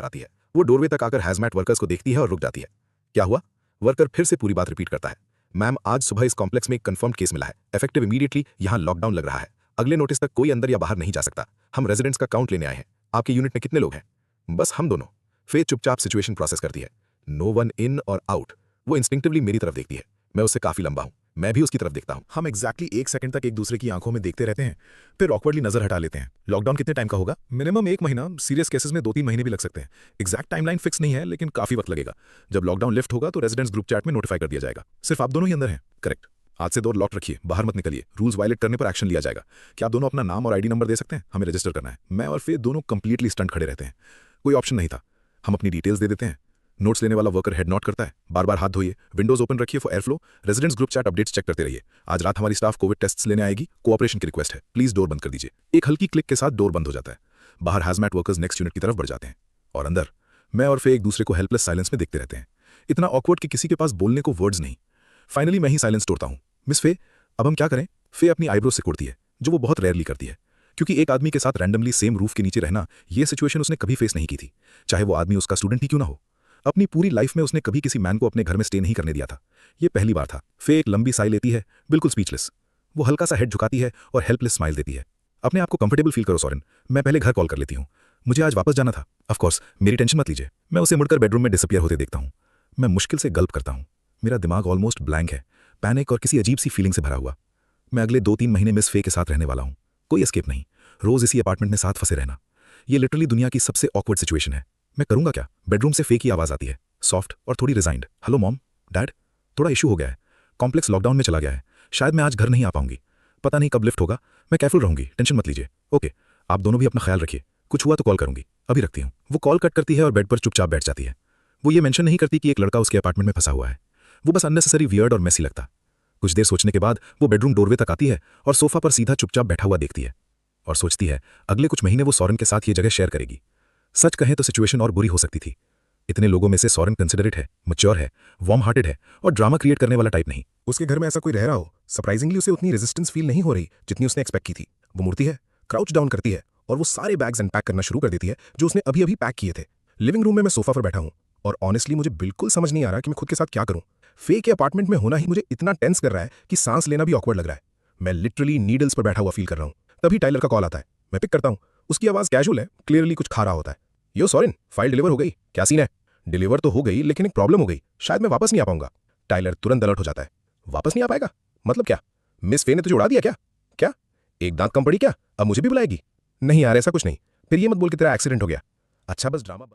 बाहर आती है। वो डोरवे तक आकर हैजमैट वर्कर्स को देखती है और रुक जाती है। क्या हुआ? वर्कर फिर से पूरी बात रिपीट करता है। मैम, आज सुबह इस कॉम्प्लेक्स में एक कंफर्म्ड केस मिला है। इफेक्टिव इमीडिएटली यहाँ लॉकडाउन लग रहा है। अगले नोटिस तक कोई अंदर या बाहर नहीं जा सकता। हम रेजिडेंट्स का काउंट लेने आए हैं। आपके यूनिट में कितने लोग हैं? बस हम दोनों। फेथ चुपचाप सिचुएशन प्रोसेस करती है। नो वन इन और आउट। वो इंस्टिंक्टिवली मेरी तरफ देखती है। मैं उससे काफी लंबा हूं। मैं भी उसकी तरफ देखता हूं। हम एग्जैक्टली 1 सेकंड तक एक दूसरे की आंखों में देखते रहते हैं, फिर ऑकवर्डली नजर हटा लेते हैं। लॉकडाउन कितने टाइम का होगा? मिनिमम 1 महीना, सीरियस केसेस में 2-3 महीने भी लग सकते हैं। एग्जैक्ट टाइमलाइन फिक्स नहीं है, लेकिन काफी वक्त लगेगा। जब लॉकडाउन लिफ्ट होगा तो रेजिडेंट्स ग्रुप चैट में नोटिफाई कर दिया जाएगा। सिर्फ आप दोनों ही अंदर हैं। करेक्ट। आज से डोर लॉक रखिए, बाहर मत निकलिए। रूल्स वायलेट करने पर एक्शन लिया जाएगा। क्या आप दोनों अपना नाम और आईडी नंबर दे सकते हैं? हमें रजिस्टर करना है। मैं और फिर दोनों कंप्लीटली स्टंट खड़े रहते हैं। कोई ऑप्शन नहीं था। हम अपनी डिटेल्स दे देते हैं। नोट्स लेने वाला वर्कर हेड नॉट करता है। बार बार हाथ धोइए, विंडोज ओपन रखिए for air flow, residents group chat updates check करते रहिए। आज रात हमारी स्टाफ कोविड टेस्ट्स लेने आएगी, कोऑपरेशन की रिक्वेस्ट है, प्लीज डोर बंद कर दीजिए। एक हल्की क्लिक के साथ डोर बंद हो जाता है। बाहर हैजमैट वर्कर्स नेक्स्ट यूनिट की तरफ बढ़ जाते हैं और अंदर मैं और फे एक दूसरे को हेल्पलेस साइलेंस में देखते रहते हैं। इतना ऑकवर्ड कि किसी के पास बोलने को वर्ड्स नहीं। फाइनली मैं ही साइलेंस तोड़ता हूं। मिस फे, अब हम क्या करें? फे अपनी आईब्रो सिकोड़ती है, जो वो बहुत रेयरली करती है, क्योंकि एक आदमी के साथ रैंडमली सेम रूफ के नीचे रहना, ये सिचुएशन उसने कभी फेस नहीं की थी, चाहे वो आदमी उसका स्टूडेंट ही क्यों ना हो। अपनी पूरी लाइफ में उसने कभी किसी मैन को अपने घर में स्टे नहीं करने दिया था। ये पहली बार था। फे एक लंबी साई लेती है, बिल्कुल स्पीचलेस। वो हल्का सा हेड झुकाती है और हेल्पलेस स्माइल देती है। अपने आप को कंफर्टेबल फील करो सोरेन, मैं पहले घर कॉल कर लेती हूँ। मुझे आज वापस जाना था। ऑफ कोर्स, मेरी टेंशन मत लीजिए। मैं उसे मुड़कर बेडरूम में डिसअपियर होते देखता हूँ। मैं मुश्किल से गल्प करता हूँ। मेरा दिमाग ऑलमोस्ट ब्लैंक है, पैनिक और किसी अजीब सी फीलिंग से भरा हुआ। मैं अगले 2-3 महीने मिस फे के साथ रहने वाला हूँ। कोई एस्केप नहीं, रोज इसी अपार्टमेंट में साथ फंसे रहना। ये लिटरली दुनिया की सबसे ऑकवर्ड सिचुएशन है। मैं करूंगा क्या? बेडरूम से फे की आवाज आती है, सॉफ्ट और थोड़ी रिजाइंड। हेलो मॉम, डैड, थोड़ा इशू हो गया है। कॉम्प्लेक्स लॉकडाउन में चला गया है। शायद मैं आज घर नहीं आ पाऊंगी। पता नहीं कब लिफ्ट होगा। मैं केयरफुल रहूंगी, टेंशन मत लीजिए। ओके, आप दोनों भी अपना ख्याल रखिए। कुछ हुआ तो कॉल करूंगी। अभी रखती हूँ। वो कॉल कट करती है और बेड पर चुपचाप बैठ जाती है। वो ये मेंशन नहीं करती कि एक लड़का उसके अपार्टमेंट में फंसा हुआ है। वो बस अननेसेसरी वियर्ड और मेसी लगता। कुछ देर सोचने के बाद वो बेडरूम डोरवे तक आती है और सोफा पर सीधा चुपचाप बैठा हुआ देखती है और सोचती है अगले कुछ महीने वो सोरेन के साथ ये जगह शेयर करेगी। सच कहें तो सिचुएशन और बुरी हो सकती थी। इतने लोगों में से सोरेन कंसिडरेट है, मैच्योर है, वार्म हार्टेड है और ड्रामा क्रिएट करने वाला टाइप नहीं। उसके घर में ऐसा कोई रह रहा हो, सरप्राइजिंगली उसे उतनी रेजिस्टेंस फील नहीं हो रही जितनी उसने एक्सपेक्ट की थी। वो मुड़ती है, क्राउच डाउन करती है और वो सारे बैग्स अनपैक करना शुरू कर देती है जो उसने अभी अभी पैक किए थे। लिविंग रूम में मैं सोफा पर बैठा हूँ और ऑनेस्टली मुझे बिल्कुल समझ नहीं आ रहा कि मैं खुद के साथ क्या करूँ। फे के अपार्टमेंट में होना ही मुझे इतना टेंस कर रहा है कि सांस लेना भी ऑकवर्ड लग रहा है। मैं लिटरली नीडल्स पर बैठा हुआ फील कर रहा हूँ। तभी टाइलर का कॉल आता है। मैं पिक करता हूँ। उसकी आवाज कैजुअल है, क्लियरली कुछ खा रहा होता है। यो सोरेन, फाइल डिलीवर हो गई? क्या सीन है? डिलीवर तो हो गई, लेकिन एक प्रॉब्लम हो गई, शायद मैं वापस नहीं आ पाऊंगा। टाइलर तुरंत अलर्ट हो जाता है। वापस नहीं आ पाएगा? मतलब क्या? मिस फे ने तुझे उड़ा दिया क्या? क्या एक दांत कम पड़ी क्या? अब मुझे भी बुलाएगी? नहीं यार, ऐसा कुछ नहीं। फिर ये मत बोल के तेरा एक्सीडेंट हो गया। अच्छा, बस ड्रामा